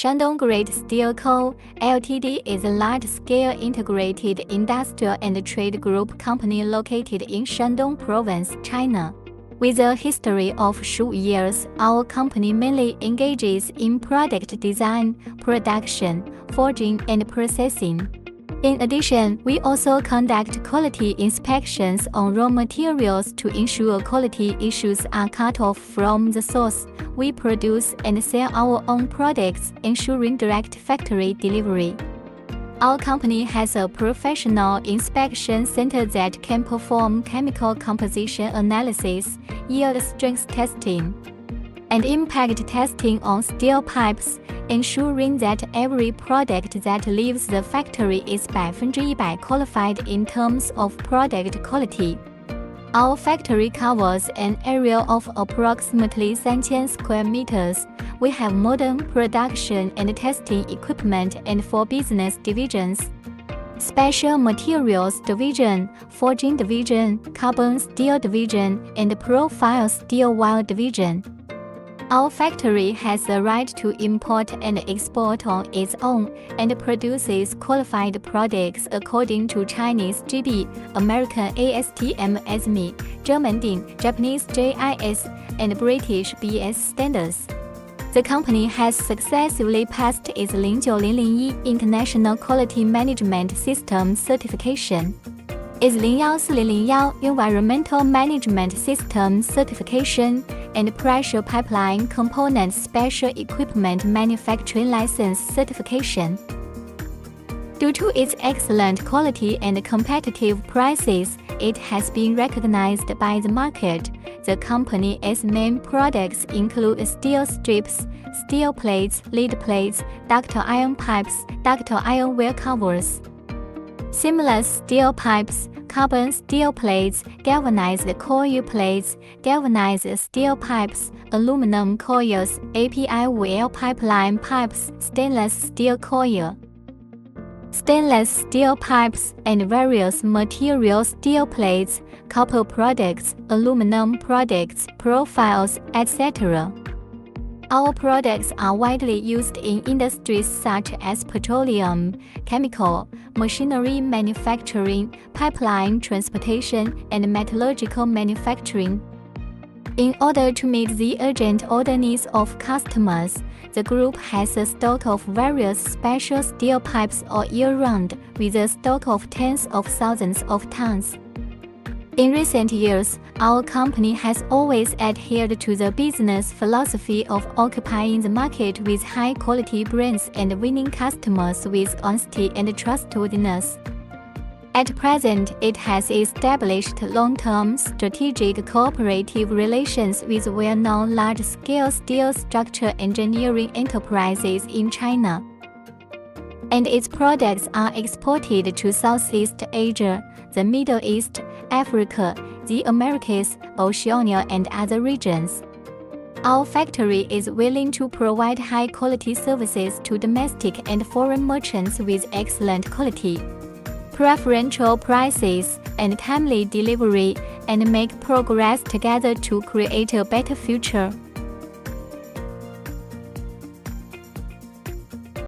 Shandong Great Steel Co., Ltd. is a large-scale integrated industrial and trade group company located in Shandong Province, China. With a history of 15 years, our company mainly engages in product design, production, forging, and processing. In addition, we also conduct quality inspections on raw materials to ensure quality issues are cut off from the source. We produce and sell our own products, ensuring direct factory delivery. Our company has a professional inspection center that can perform chemical composition analysis, yield strength testing, and impact testing on steel pipes, ensuring that every product that leaves the factory is 100% qualified in terms of product quality. Our factory covers an area of approximately 3,000 square meters. We have modern production and testing equipment and 4 business divisions: Special Materials Division, Forging Division, Carbon Steel Division, and Profile Steel Wire Division. Our factory has the right to import and export on its own and produces qualified products according to Chinese GB, American ASTM ASME, German DIN, Japanese JIS, and British BS standards. The company has successfully passed its 09001 International Quality Management System certification, its 01401 Environmental Management System certification, and Pressure Pipeline Component Special Equipment Manufacturing License certification. Due to its excellent quality and competitive prices, it has been recognized by the market. The company's main products include steel strips, steel plates, lead plates, ductile iron pipes, ductile iron wire covers, seamless steel pipes, carbon steel plates, galvanized coil plates, galvanized steel pipes, aluminum coils, API well pipeline pipes, stainless steel coil, stainless steel pipes, and various material steel plates, copper products, aluminum products, profiles, etc. Our products are widely used in industries such as petroleum, chemical, machinery manufacturing, pipeline transportation, and metallurgical manufacturing. In order to meet the urgent order needs of customers, the group has a stock of various special steel pipes all year round, with a stock of tens of thousands of tons. In recent years, our company has always adhered to the business philosophy of occupying the market with high-quality brands and winning customers with honesty and trustworthiness. At present, it has established long-term strategic cooperative relations with well-known large-scale steel structure engineering enterprises in China, and its products are exported to Southeast Asia, the Middle East, Africa, the Americas, Oceania, and other regions. Our factory is willing to provide high-quality services to domestic and foreign merchants with excellent quality, preferential prices, and timely delivery, and make progress together to create a better future.